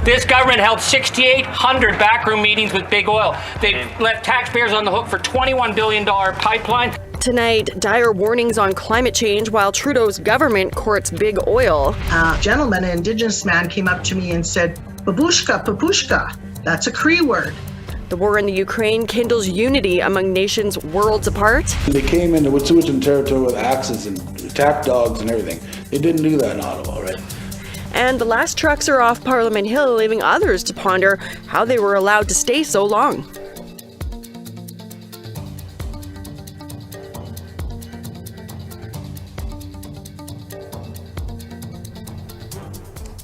This government held 6,800 backroom meetings with Big Oil. They left taxpayers on the hook for $21 billion pipeline. Tonight, dire warnings on climate change while Trudeau's government courts Big Oil. A gentleman, an Indigenous man, came up to me and said, "Babushka, papushka." That's a Cree word. The war in the Ukraine kindles unity among nations worlds apart. They came into Wet'suwet'en territory with axes and attack dogs and everything. They didn't do that in Ottawa, right? And the last trucks are off Parliament Hill, leaving others to ponder how they were allowed to stay so long.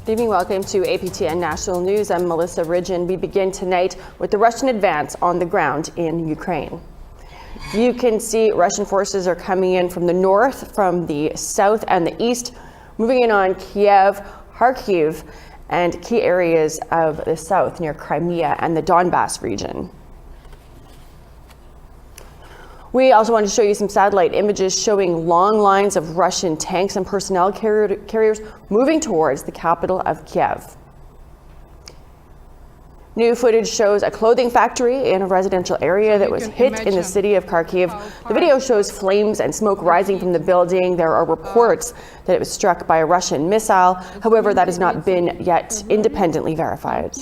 Good evening, welcome to APTN National News. I'm Melissa Ridgen. We begin tonight with the Russian advance on the ground in Ukraine. You can see Russian forces are coming in from the north, from the south and the east, moving in on Kiev, Kharkiv, and key areas of the south near Crimea and the Donbas region. We also want to show you some satellite images showing long lines of Russian tanks and personnel carriers moving towards the capital of Kiev. New footage shows a clothing factory in a residential area that was hit in the city of Kharkiv. The video shows flames and smoke rising from the building. There are reports that it was struck by a Russian missile. However, that has not been yet independently verified.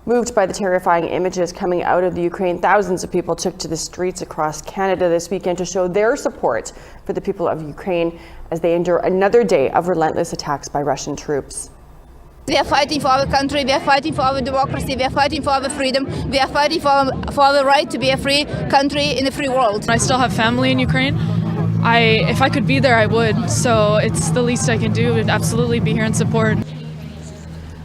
Moved by the terrifying images coming out of the Ukraine, thousands of people took to the streets across Canada this weekend to show their support for the people of Ukraine as they endure another day of relentless attacks by Russian troops. We are fighting for our country, we are fighting for our democracy, we are fighting for our freedom, we are fighting for our right to be a free country in a free world. I still have family in Ukraine. If I could be there, I would. So it's the least I can do, would absolutely be here in support.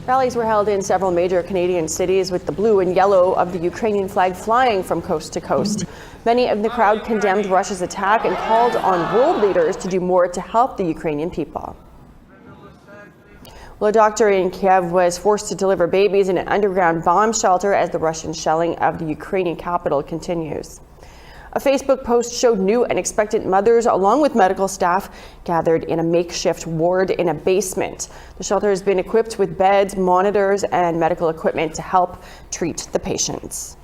Rallies were held in several major Canadian cities with the blue and yellow of the Ukrainian flag flying from coast to coast. Many of the crowd condemned Russia's attack and called on world leaders to do more to help the Ukrainian people. Well, a doctor in Kiev was forced to deliver babies in an underground bomb shelter as the Russian shelling of the Ukrainian capital continues. A Facebook post showed new and expectant mothers along with medical staff gathered in a makeshift ward in a basement. The shelter has been equipped with beds, monitors, and medical equipment to help treat the patients.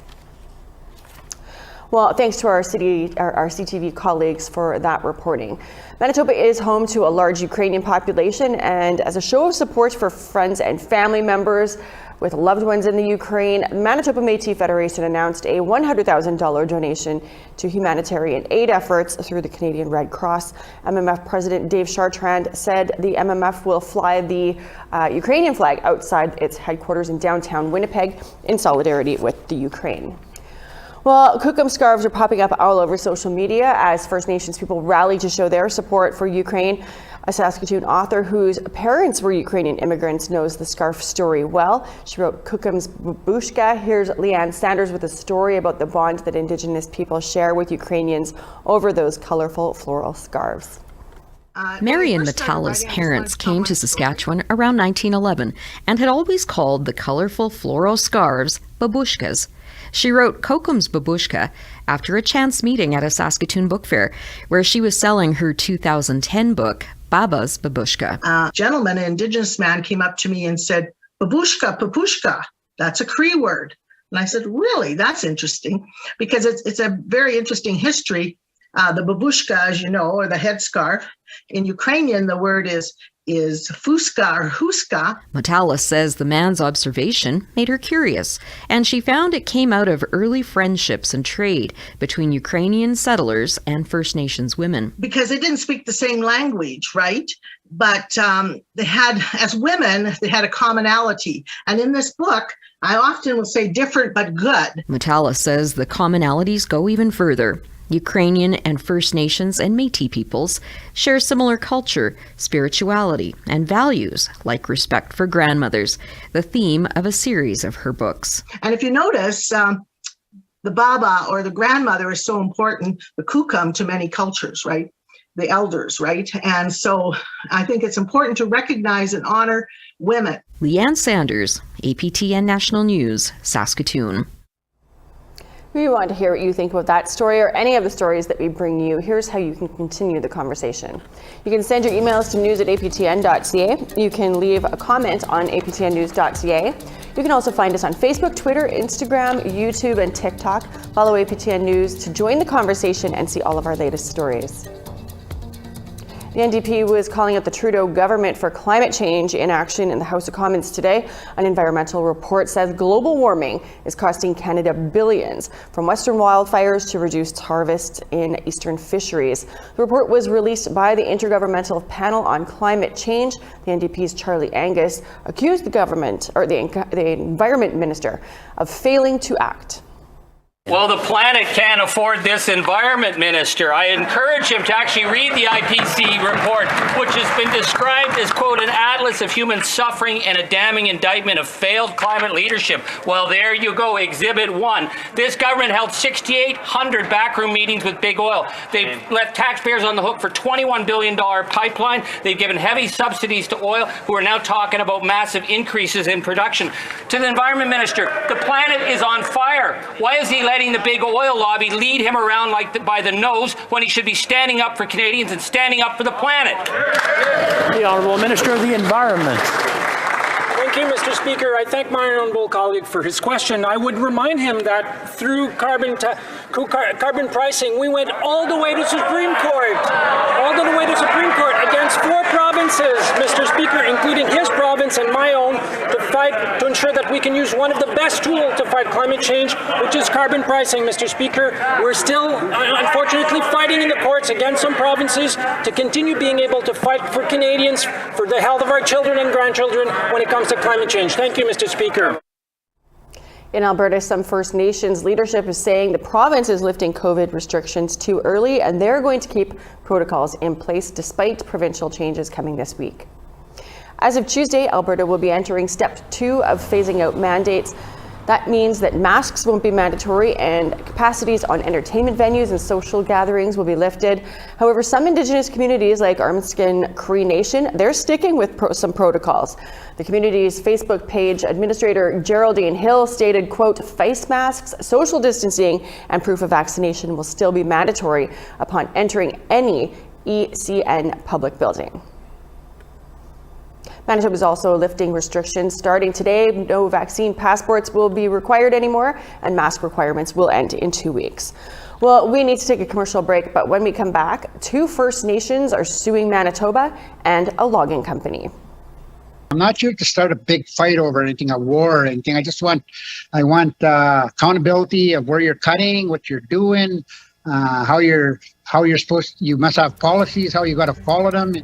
Well, thanks to our CTV colleagues for that reporting. Manitoba is home to a large Ukrainian population, and as a show of support for friends and family members with loved ones in the Ukraine, Manitoba Métis Federation announced a $100,000 donation to humanitarian aid efforts through the Canadian Red Cross. MMF President Dave Chartrand said the MMF will fly the Ukrainian flag outside its headquarters in downtown Winnipeg in solidarity with the Ukraine. Well, Kukum scarves are popping up all over social media as First Nations people rally to show their support for Ukraine. A Saskatoon author whose parents were Ukrainian immigrants knows the scarf story well. She wrote Kukum's Babushka. Here's Leanne Sanders with a story about the bond that Indigenous people share with Ukrainians over those colorful floral scarves. Marion Metala's parents came to Saskatchewan around 1911 and had always called the colorful floral scarves babushkas. She wrote Kokum's Babushka after a chance meeting at a Saskatoon book fair where she was selling her 2010 book, Baba's Babushka. A gentleman, an Indigenous man, came up to me and said, "Babushka, papushka." That's a Cree word. And I said, really? That's interesting, because it's a very interesting history. The babushka, as you know, or the headscarf. In Ukrainian, the word is fuska or huska. Metala says the man's observation made her curious, and she found it came out of early friendships and trade between Ukrainian settlers and First Nations women. Because they didn't speak the same language, right? But they had, as women, they had a commonality. And in this book, I often will say different but good. Metala says the commonalities go even further. Ukrainian and First Nations and Métis peoples share similar culture, spirituality, and values like respect for grandmothers, the theme of a series of her books. And if you notice, the Baba or the grandmother is so important, the Kukum, to many cultures, right? The elders, right? And so I think it's important to recognize and honor women. Leanne Sanders, APTN National News, Saskatoon. We want to hear what you think about that story or any of the stories that we bring you. Here's how you can continue the conversation. You can send your emails to news@aptn.ca. You can leave a comment on aptnnews.ca. You can also find us on Facebook, Twitter, Instagram, YouTube, and TikTok. Follow APTN News to join the conversation and see all of our latest stories. The NDP was calling out the Trudeau government for climate change inaction in the House of Commons today. An environmental report says global warming is costing Canada billions, from western wildfires to reduced harvests in eastern fisheries. The report was released by the Intergovernmental Panel on Climate Change. The NDP's Charlie Angus accused the government, or the Environment Minister, of failing to act. Well, the planet can't afford this environment minister. I encourage him to actually read the IPC report, which has been described as, quote, an atlas of human suffering and a damning indictment of failed climate leadership. Well, there you go, Exhibit 1. This government held 6,800 backroom meetings with big oil. They've left taxpayers on the hook for $21 billion pipeline. They've given heavy subsidies to oil, who are now talking about massive increases in production. To the environment minister, the planet is on fire. Why is he letting the big oil lobby lead him around by the nose when he should be standing up for Canadians and standing up for the planet? The Honourable Minister of the Environment. Thank you, Mr. Speaker. I thank my honourable colleague for his question. I would remind him that through carbon pricing, we went all the way to Supreme Court, against 4 provinces, Mr. Speaker, including his province and my own, to ensure that we can use one of the best tools to fight climate change, which is carbon pricing, Mr. Speaker. We're still, unfortunately, fighting in the courts against some provinces to continue being able to fight for Canadians, for the health of our children and grandchildren when it comes to climate change. Thank you, Mr. Speaker. In Alberta, some First Nations leadership is saying the province is lifting COVID restrictions too early, and they're going to keep protocols in place despite provincial changes coming this week. As of Tuesday, Alberta will be entering step 2 of phasing out mandates. That means that masks won't be mandatory and capacities on entertainment venues and social gatherings will be lifted. However, some Indigenous communities like Armskin Cree Nation, they're sticking with some protocols. The community's Facebook page administrator Geraldine Hill stated, quote, face masks, social distancing, and proof of vaccination will still be mandatory upon entering any ECN public building. Manitoba is also lifting restrictions starting today. No vaccine passports will be required anymore, and mask requirements will end in 2 weeks. Well, we need to take a commercial break, but when we come back, 2 First Nations are suing Manitoba and a logging company. I'm not here to start a big fight over anything, a war or anything. I want accountability of where you're cutting, what you're doing, how you're supposed. You must have policies, how you got to follow them.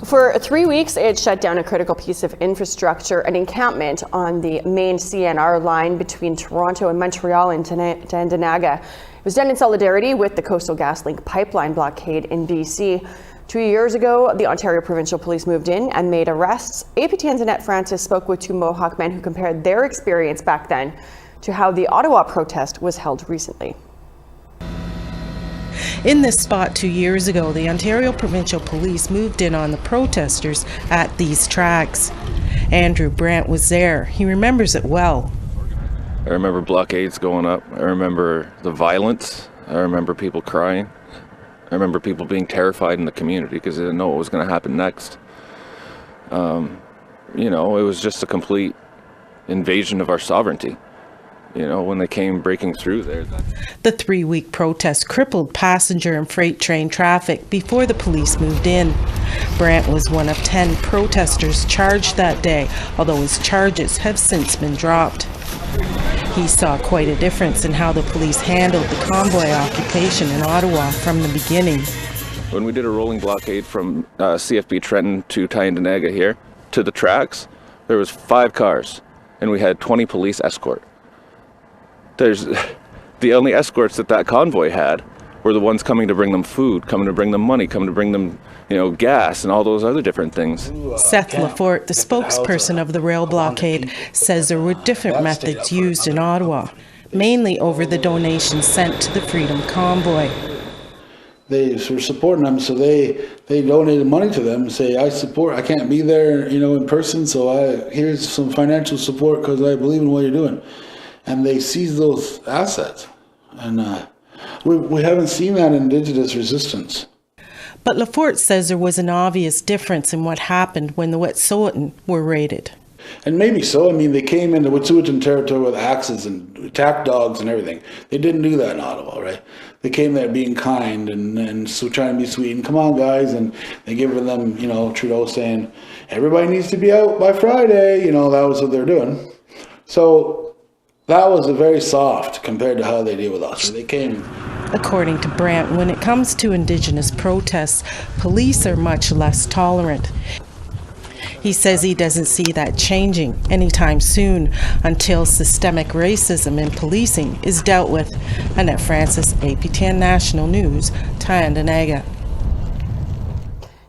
For 3 weeks, it shut down a critical piece of infrastructure, an encampment on the main CNR line between Toronto and Montreal in Dandenega. It was done in solidarity with the Coastal GasLink pipeline blockade in BC. 2 years ago, the Ontario Provincial Police moved in and made arrests. APTN's Annette Francis spoke with two Mohawk men who compared their experience back then to how the Ottawa protest was held recently. In this spot 2 years ago, the Ontario Provincial Police moved in on the protesters at these tracks. Andrew Brandt was there. He remembers it well. I remember blockades going up. I remember the violence. I remember people crying. I remember people being terrified in the community because they didn't know what was going to happen next. You know, it was just a complete invasion of our sovereignty. You know, when they came breaking through there. The 3-week protest crippled passenger and freight train traffic before the police moved in. Brandt was one of 10 protesters charged that day, although his charges have since been dropped. He saw quite a difference in how the police handled the convoy occupation in Ottawa from the beginning. When we did a rolling blockade from CFB Trenton to Dandenega here to the tracks, there was 5 cars and we had 20 police escort. There's the only escorts that convoy had were the ones coming to bring them food, coming to bring them money, coming to bring them, gas and all those other different things. Seth Lafort, the spokesperson of the rail blockade, says there were different methods used in Ottawa, mainly over the donations sent to the Freedom Convoy. They were supporting them, so they donated money to them and say, I can't be there, in person, so here's some financial support because I believe in what you're doing. And they seized those assets. And we haven't seen that Indigenous resistance. But Lafort says there was an obvious difference in what happened when the Wet'suwet'en were raided. And maybe so. I mean, they came into Wet'suwet'en territory with axes and attacked dogs and everything. They didn't do that in Ottawa, right? They came there being kind and so trying to be sweet. And come on, guys. And they give them, Trudeau saying, everybody needs to be out by Friday. That was what they're doing. So that was very soft compared to how they deal with us. They came. According to Brandt, when it comes to Indigenous protests, police are much less tolerant. He says he doesn't see that changing anytime soon until systemic racism in policing is dealt with. Annette Francis, APTN National News, Dandenega.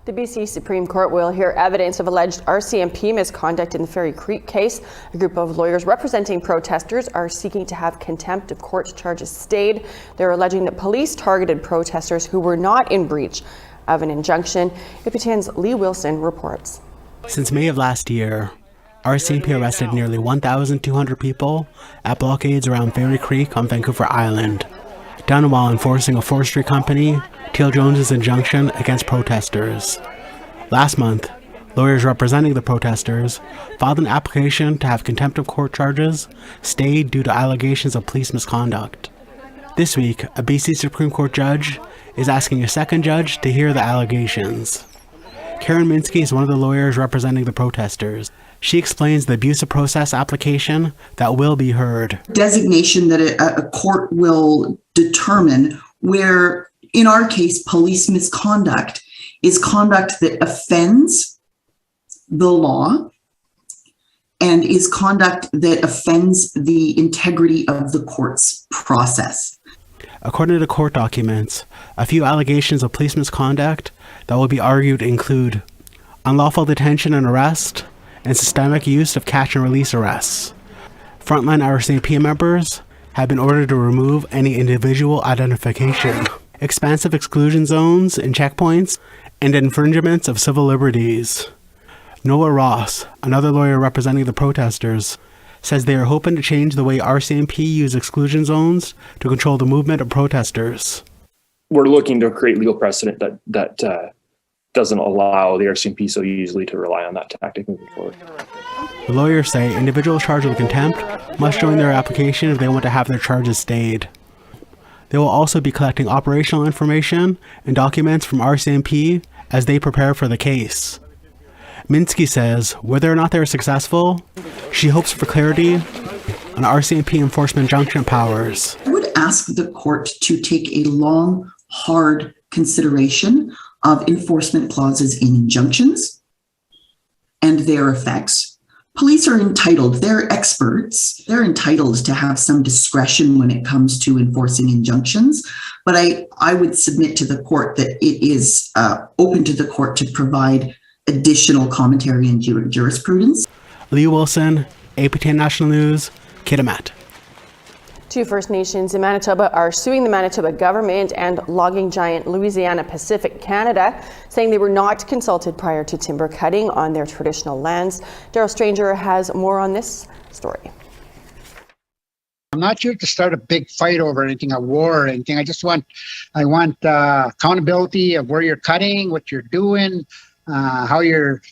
The BC Supreme Court will hear evidence of alleged RCMP misconduct in the Fairy Creek case. A group of lawyers representing protesters are seeking to have contempt of court charges stayed. They're alleging that police targeted protesters who were not in breach of an injunction. APTN's Lee Wilson reports. Since May of last year, RCMP arrested nearly 1,200 people at blockades around Fairy Creek on Vancouver Island, done while enforcing a forestry company, Teal Jones's injunction against protesters. Last month, lawyers representing the protesters filed an application to have contempt of court charges stayed due to allegations of police misconduct. This week, a BC Supreme Court judge is asking a second judge to hear the allegations. Karen Minsky is one of the lawyers representing the protesters. She explains the abuse of process application that will be heard. Designation that a court will determine where, in our case, police misconduct is conduct that offends the law and is conduct that offends the integrity of the court's process. According to court documents, a few allegations of police misconduct that will be argued include unlawful detention and arrest, and systemic use of catch and release arrests. Frontline RCMP members have been ordered to remove any individual identification, expansive exclusion zones and checkpoints, and infringements of civil liberties. Noah Ross, another lawyer representing the protesters, says they are hoping to change the way RCMP use exclusion zones to control the movement of protesters. We're looking to create legal precedent that doesn't allow the RCMP so easily to rely on that tactic moving forward. The lawyers say individuals charged with contempt must join their application if they want to have their charges stayed. They will also be collecting operational information and documents from RCMP as they prepare for the case. Minsky says whether or not they are successful, she hopes for clarity on RCMP enforcement injunction powers. I would ask the court to take a long, hard consideration of enforcement clauses in injunctions and their effects. Police are entitled, they're experts, they're entitled to have some discretion when it comes to enforcing injunctions, but I would submit to the court that it is open to the court to provide additional commentary and jurisprudence. Lee Wilson, APTN National News, Kitimat. 2 First Nations in Manitoba are suing the Manitoba government and logging giant Louisiana Pacific Canada, saying they were not consulted prior to timber cutting on their traditional lands. Daryl Stranger has more on this story. I'm not here to start a big fight over anything, a war or anything. I want accountability of where you're cutting, what you're doing, how you're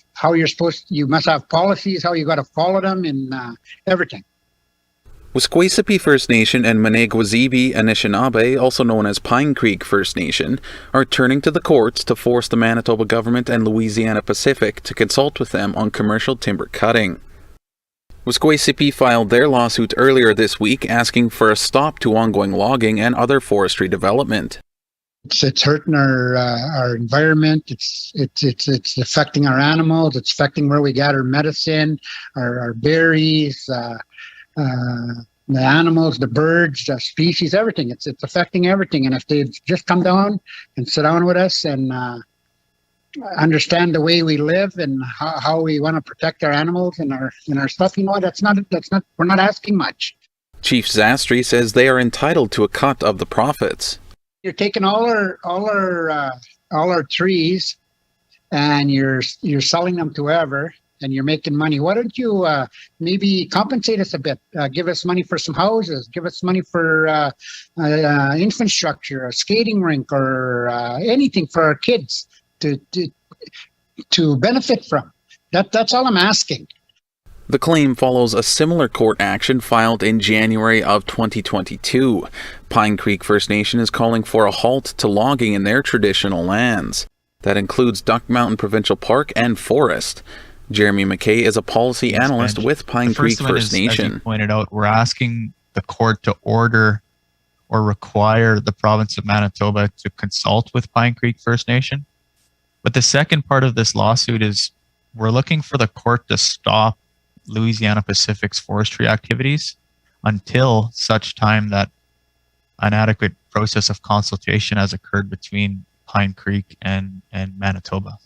supposed. You must have policies, how you got to follow them, and everything. Wasqueesipi First Nation and Manegwazibi Anishinaabe, also known as Pine Creek First Nation, are turning to the courts to force the Manitoba government and Louisiana Pacific to consult with them on commercial timber cutting. Wasqueesipi filed their lawsuit earlier this week asking for a stop to ongoing logging and other forestry development. It's hurting our environment. It's affecting our animals. It's affecting where we get our medicine, our berries, the animals, the birds, the species, everything. It's affecting everything. And if they just come down and sit down with us and understand the way we live and how we want to protect our animals and our stuff, we're not asking much. Chief Zastry says they are entitled to a cut of the profits. You're taking all our trees and you're selling them to whoever, and you're making money. Why don't you maybe compensate us a bit? Give us money for some houses. Give us money for infrastructure, a skating rink, or anything for our kids to benefit from. That's all I'm asking. The claim follows a similar court action filed in January of 2022. Pine Creek First Nation is calling for a halt to logging in their traditional lands. That includes Duck Mountain Provincial Park and Forest. Jeremy McKay is a policy analyst with Pine Creek First Nation. As you pointed out, we're asking the court to order or require the province of Manitoba to consult with Pine Creek First Nation. But the second part of this lawsuit is we're looking for the court to stop Louisiana Pacific's forestry activities until such time that an adequate process of consultation has occurred between Pine Creek and Manitoba.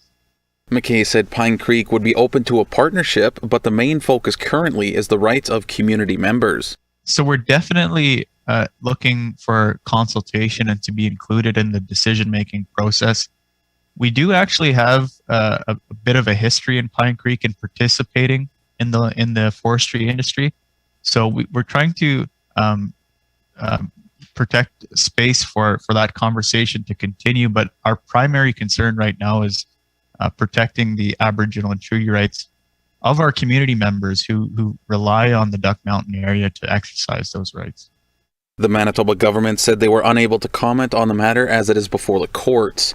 McKay said Pine Creek would be open to a partnership, but the main focus currently is the rights of community members. So we're definitely looking for consultation and to be included in the decision-making process. We do actually have a bit of a history in Pine Creek in participating in the forestry industry. So we're trying to protect space for that conversation to continue, but our primary concern right now is protecting the Aboriginal and Treaty rights of our community members who rely on the Duck Mountain area to exercise those rights. The Manitoba government said they were unable to comment on the matter as it is before the courts.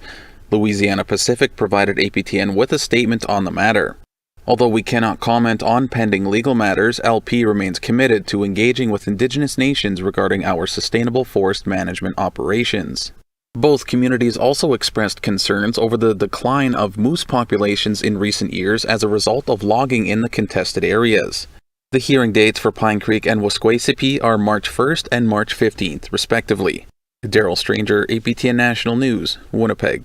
Louisiana Pacific provided APTN with a statement on the matter. Although we cannot comment on pending legal matters, LP remains committed to engaging with Indigenous nations regarding our sustainable forest management operations. Both communities also expressed concerns over the decline of moose populations in recent years as a result of logging in the contested areas. The hearing dates for Pine Creek and Wasqueesipi are March 1st and March 15th, respectively. Daryl Stranger, APTN National News, Winnipeg.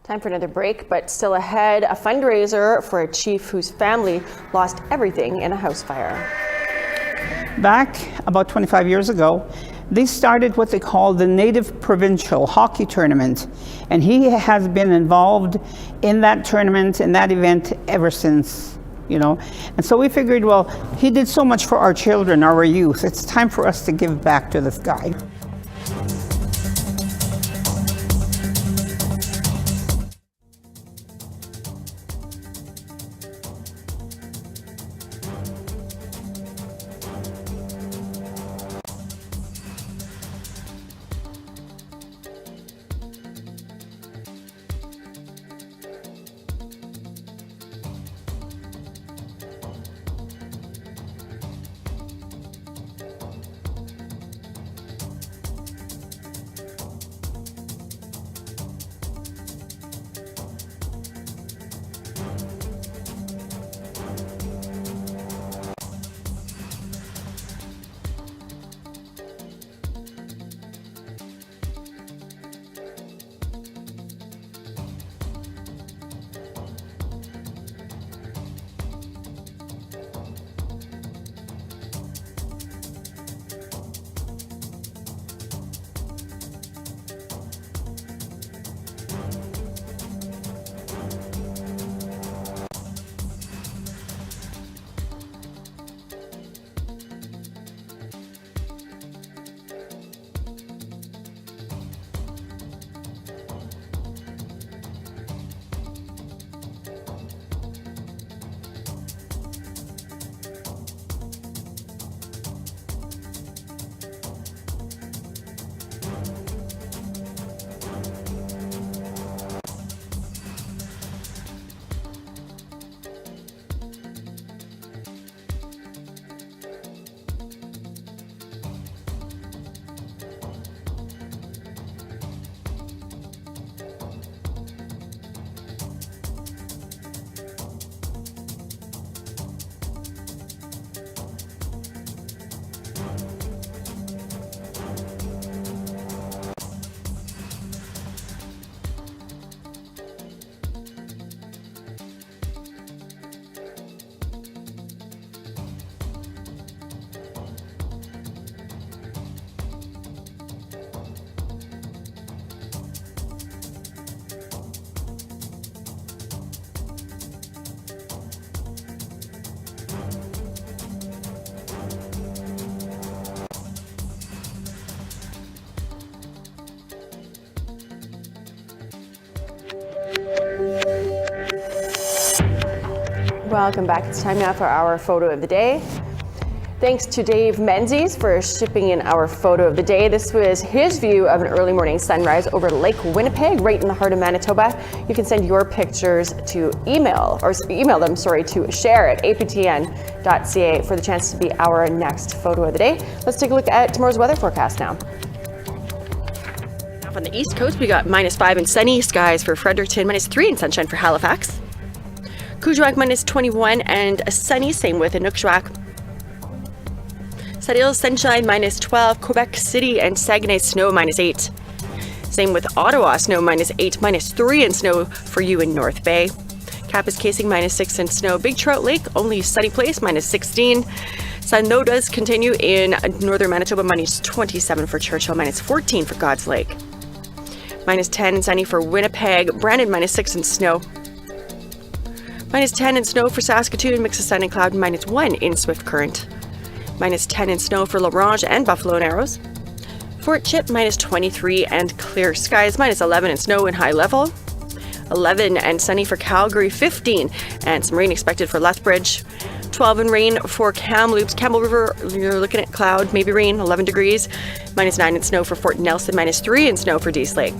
Time for another break, but still ahead, a fundraiser for a chief whose family lost everything in a house fire. Back about 25 years ago, they started what they call the Native Provincial Hockey Tournament, and he has been involved in that tournament, in that event, ever since, you know. And so we figured, well, he did so much for our children, our youth. It's time for us to give back to this guy. Welcome back. It's time now for our photo of the day. Thanks to Dave Menzies for shipping in our photo of the day. This was his view of an early morning sunrise over Lake Winnipeg, right in the heart of Manitoba. You can send your pictures to email them to share@aptn.ca for the chance to be our next photo of the day. Let's take a look at tomorrow's weather forecast now. On the east coast, we got -5 and sunny skies for Fredericton, -3 and sunshine for Halifax. Kuujjuaq -21 and sunny, same with Inukjuak. Sept-Îles sunshine -12, Quebec City and Saguenay snow -8. Same with Ottawa, snow -8, -3 and snow for you in North Bay. Kapuskasing -6 and snow. Big Trout Lake, only sunny place, -16. Sun though does continue in northern Manitoba, -27 for Churchill, -14 for God's Lake. -10 and sunny for Winnipeg, Brandon -6 and snow. -10 and snow for Saskatoon, mix of sun and cloud, -1 in Swift Current. -10 and snow for La Ronge and Buffalo Narrows. Fort Chip, -23 and clear skies, -11 and snow in High Level. 11 and sunny for Calgary, 15 and some rain expected for Lethbridge. 12 and rain for Kamloops. Campbell River, you're looking at cloud, maybe rain, 11 degrees. -9 and snow for Fort Nelson, -3 and snow for Dease Lake.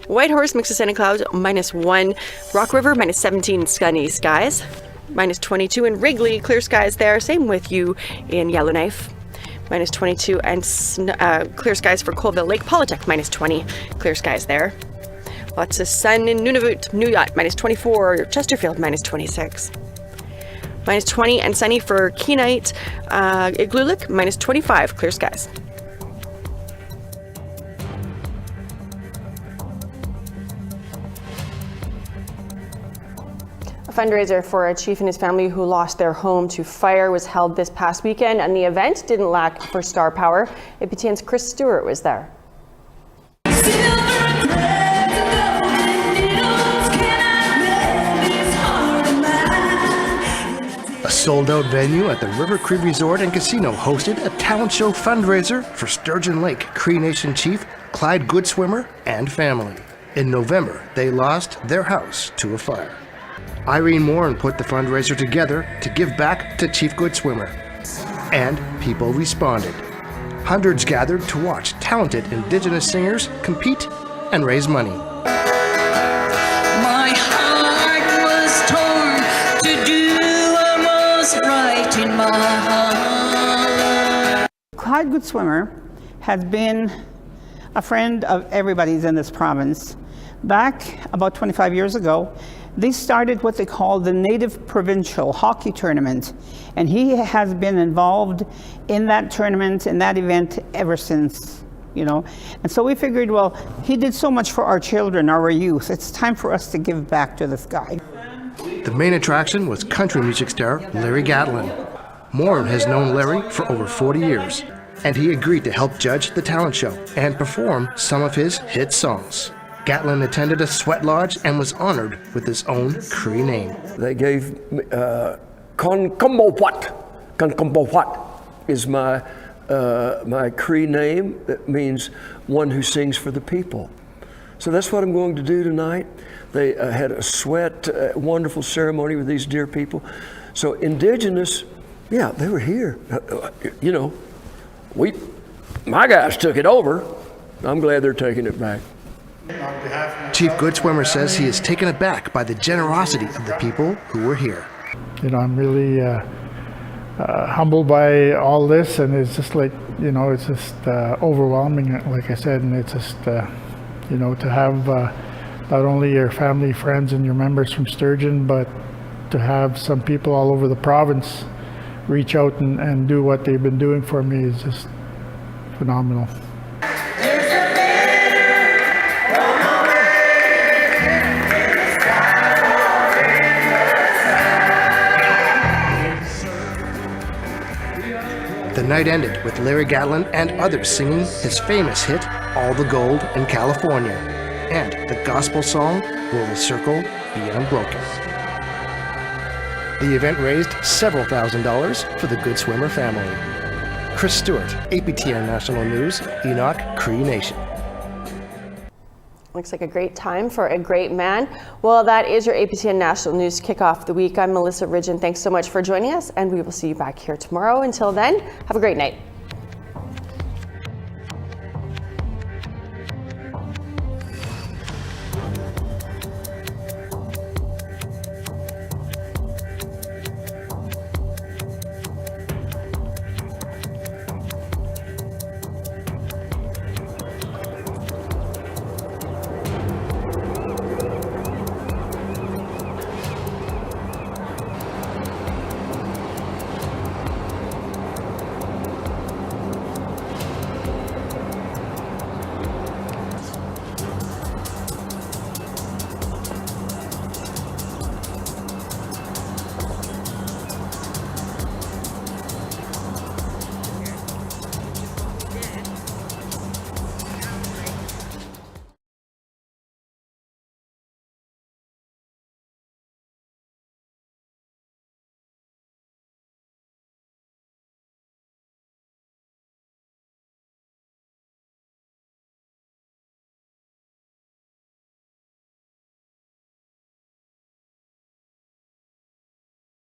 Whitehorse, mix of sun and clouds, -1. Rock River, -17 sunny skies. -22 in Wrigley, clear skies there. Same with you in Yellowknife. -22 and clear skies for Colville Lake. Polytech, -20, clear skies there. Lots of sun in Nunavut, Nuyot, -24. Chesterfield, -26. -20 and sunny for Kenite. Igloolik, -25, clear skies. A fundraiser for a chief and his family who lost their home to fire was held this past weekend, and the event didn't lack for star power. APTN's Chris Stewart was there. A sold-out venue at the River Cree Resort and Casino hosted a talent show fundraiser for Sturgeon Lake Cree Nation Chief Clyde Goodswimmer and family. In November, they lost their house to a fire. Irene Morin put the fundraiser together to give back to Chief Goodswimmer, and people responded. Hundreds gathered to watch talented Indigenous singers compete and raise money. My heart was torn to do what was right in my heart. Clyde Goodswimmer has been a friend of everybody's in this province. Back about 25 years ago, they started what they call the Native Provincial Hockey Tournament, and he has been involved in that tournament, in that event ever since, you know. And so we figured, well, he did so much for our children, our youth, it's time for us to give back to this guy. The main attraction was country music star Larry Gatlin. Morin has known Larry for over 40 years, and he agreed to help judge the talent show and perform some of his hit songs. Gatlin attended a sweat lodge and was honored with his own Cree name. They gave me Kankombowat is my Cree name. That means one who sings for the people. So that's what I'm going to do tonight. They had a wonderful ceremony with these dear people. So Indigenous, yeah, they were here. You know, my guys took it over. I'm glad they're taking it back. Chief Goodswimmer says he is taken aback by the generosity of the people who were here. You know, I'm really humbled by all this, and it's just like, you know, it's just overwhelming, like I said, and it's just, you know, to have not only your family, friends, and your members from Sturgeon, but to have some people all over the province reach out and do what they've been doing for me is just phenomenal. The night ended with Larry Gatlin and others singing his famous hit, All the Gold in California, and the gospel song, Will the Circle Be Unbroken. The event raised several $1,000s for the Goodswimmer family. Chris Stewart, APTN National News, Enoch, Cree Nation. Looks like a great time for a great man. Well, that is your APTN National News Kickoff the Week. I'm Melissa Ridgen. Thanks so much for joining us, and we will see you back here tomorrow. Until then, have a great night.